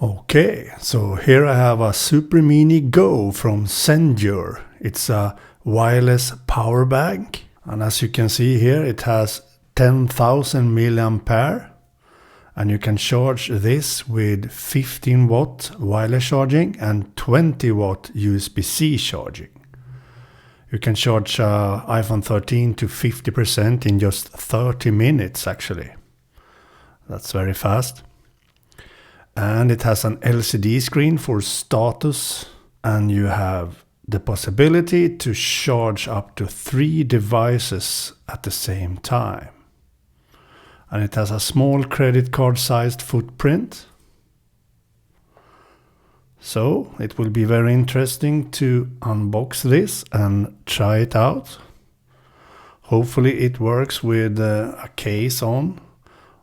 Okay, so here I have a SuperMini Go from Zendure. It's a wireless power bank, and as you can see here it has 10,000 mAh, and you can charge this with 15 watt wireless charging and 20 watt USB-C charging. You can charge iPhone 13 to 50% in just 30 minutes actually. That's very fast. And it has an LCD screen for status, and you have the possibility to charge up to 3 devices at the same time. And it has a small credit card sized footprint. So it will be very interesting to unbox this and try it out. Hopefully it works with a case on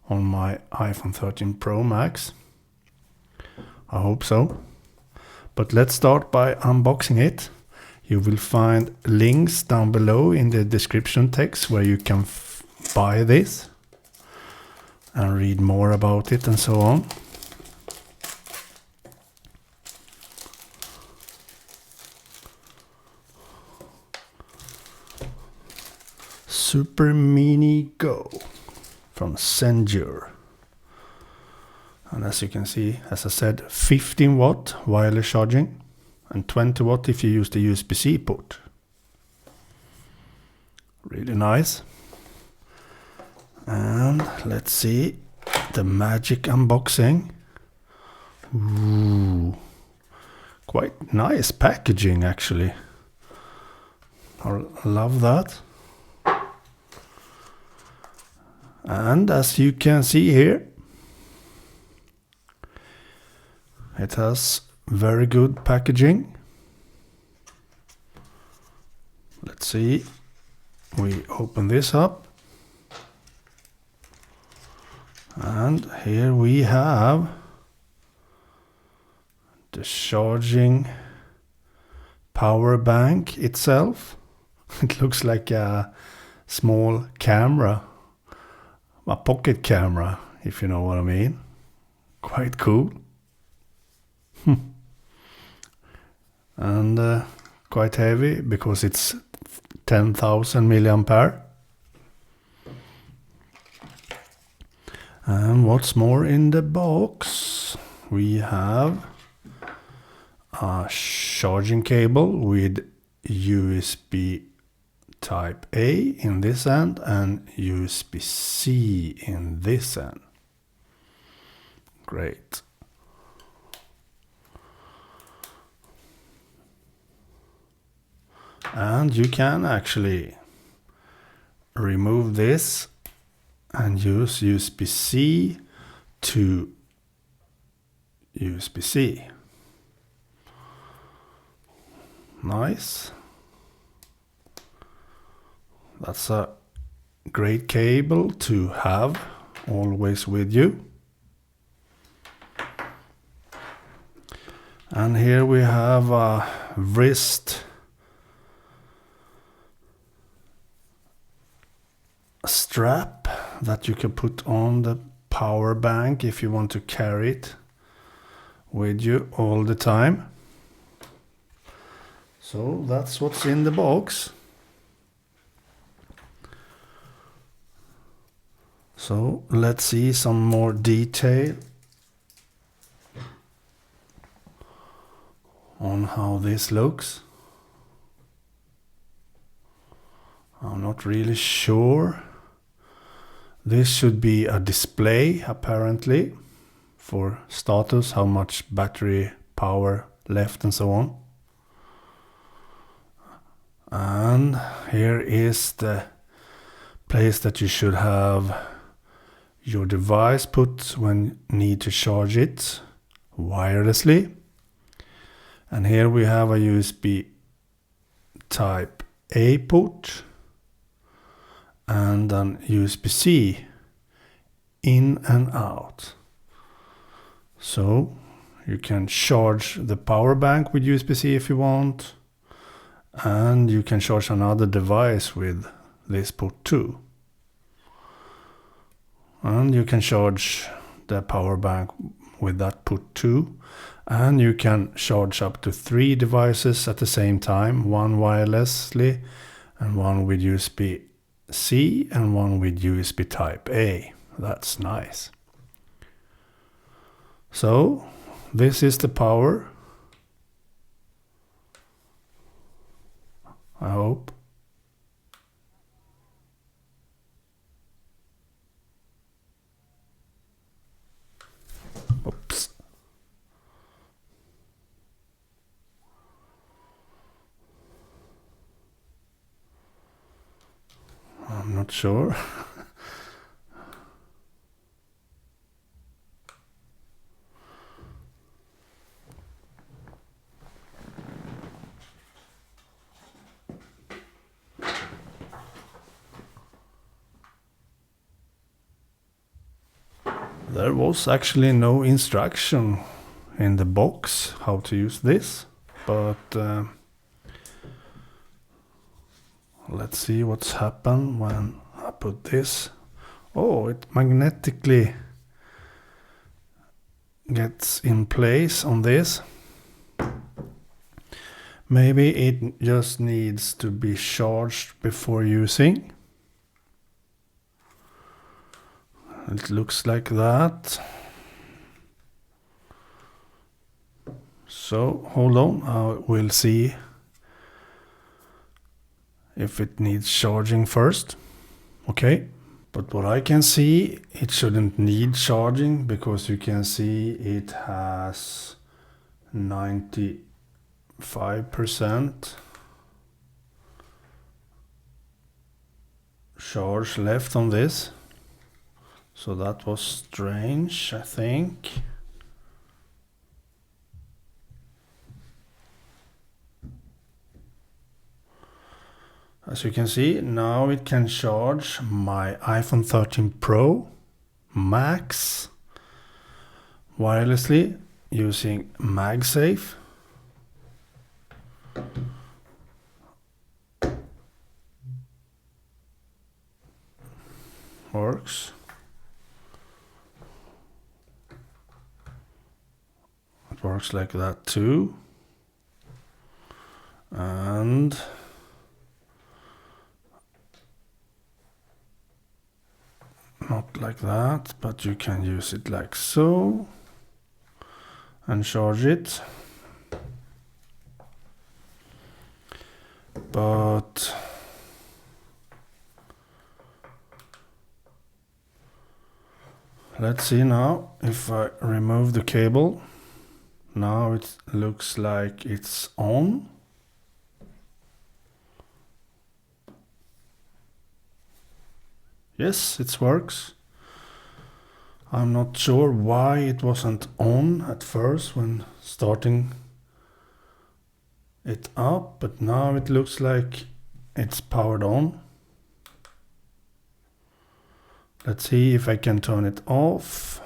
my iPhone 13 Pro Max. I hope so. But let's start by unboxing it. You will find links down below in the description text where you can buy this and read more about it and so on. SuperMini Go from Zendure. And as you can see, as I said, 15 watt wireless charging and 20 watt if you use the USB-C port. Really nice. And let's see the magic unboxing. Ooh, quite nice packaging actually. I love that. And as you can see here, it has very good packaging. Let's see. We open this up. And here we have the charging power bank itself. It looks like a small camera, a pocket camera, if you know what I mean. Quite cool. And quite heavy because it's 10,000 mAh. And what's more in the box? We have a charging cable with USB Type A in this end and USB-C in this end. Great. And you can actually remove this and use USB-C to USB-C. Nice. That's a great cable to have always with you. And here we have a wrist strap that you can put on the power bank if you want to carry it with you all the time. So that's what's in the box. So let's see some more detail on how this looks. I'm not really sure. This should be a display apparently for status, how much battery power left and so on. And here is the place that you should have your device put when you need to charge it wirelessly. And here we have a USB Type A port and an USB-C in and out. So you can charge the power bank with USB-C if you want, and you can charge another device with this port too. And you can charge the power bank with that put 2, and you can charge up to 3 devices at the same time, one wirelessly and one with USB-C and one with USB type A. That's nice. So this is the power, I hope. Oops. I'm not sure. There was actually no instruction in the box how to use this, but let's see what's happened when I put this. Oh, it magnetically gets in place on this. Maybe it just needs to be charged before using. It looks like that. So hold on, we'll see if it needs charging first. Okay, but what I can see, it shouldn't need charging, because you can see it has 95% charge left on this. So that was strange, I think. As you can see, now it can charge my iPhone 13 Pro Max wirelessly using MagSafe. Works. It works like that too. And not like that, but you can use it like so and charge it. But let's see now if I remove the cable. Now it looks like it's on. Yes, it works. I'm not sure why it wasn't on at first when starting it up, but now it looks like it's powered on. Let's see if I can turn it off.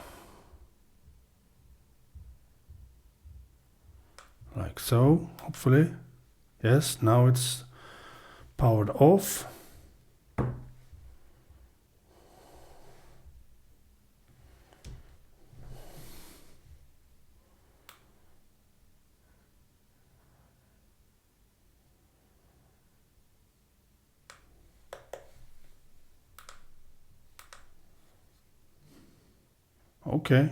Like so, hopefully. Yes, now it's powered off. Okay.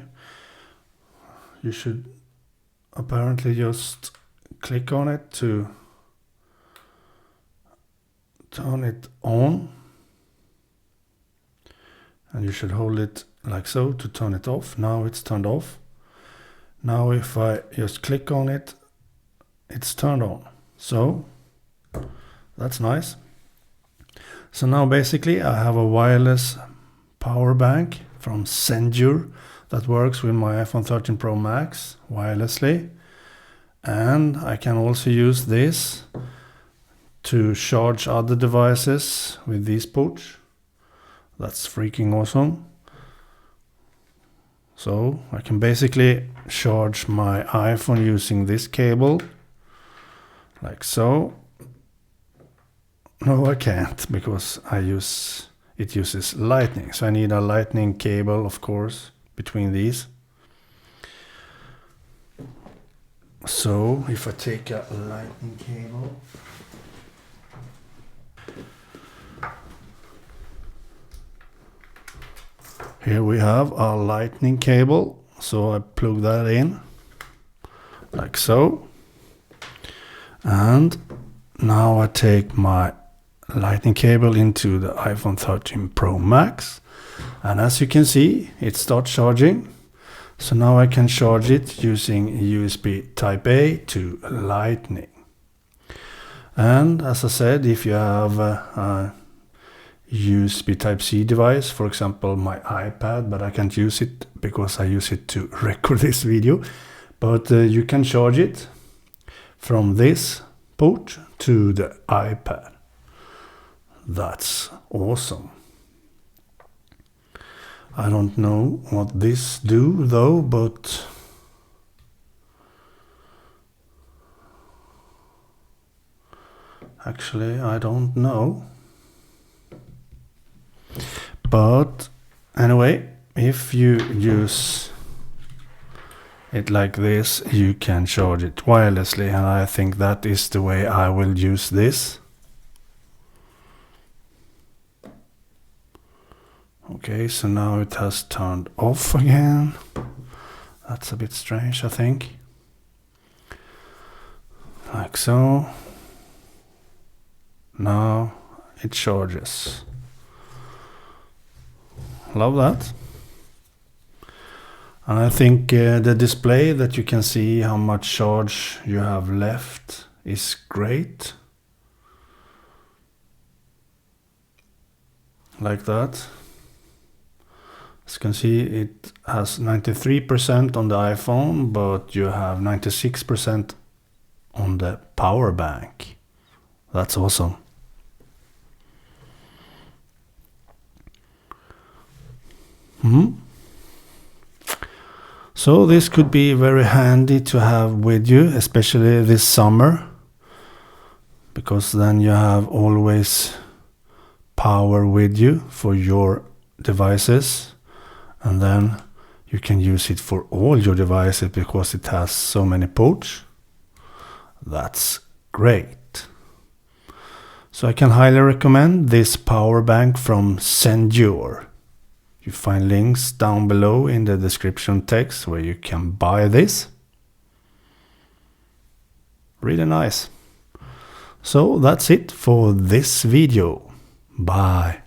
You should apparently just click on it to turn it on, and you should hold it like so to turn it off. Now it's turned off. Now if I just click on it, it's turned on. So that's nice. So now basically I have a wireless power bank from Zendure that works with my iPhone 13 Pro Max wirelessly, and I can also use this to charge other devices with these ports. That's freaking awesome. So I can basically charge my iPhone using this cable like so. No, I can't, because it uses lightning, so I need a lightning cable, of course, between these. So if I take a lightning cable, here we have our lightning cable. So I plug that in like so. And now I take my lightning cable into the iPhone 13 Pro Max. And as you can see, it starts charging. So now I can charge it using USB Type A to Lightning. And as I said, if you have a USB Type C device, for example my iPad, but I can't use it because I use it to record this video, but you can charge it from this port to the iPad. That's awesome. I don't know what this do though, but actually I don't know. But anyway, if you use it like this, you can charge it wirelessly, and I think that is the way I will use this. Okay, so now it has turned off again. That's a bit strange, I think. Like so. Now it charges. Love that. And I think the display that you can see how much charge you have left is great. Like that. As you can see, it has 93% on the iPhone, but you have 96% on the power bank. That's awesome. So this could be very handy to have with you, especially this summer, because then you have always power with you for your devices, and then you can use it for all your devices because it has so many ports. That's great. So I can highly recommend this power bank from Zendure. You find links down below in the description text where you can buy this. Really nice. So that's it for this video. Bye.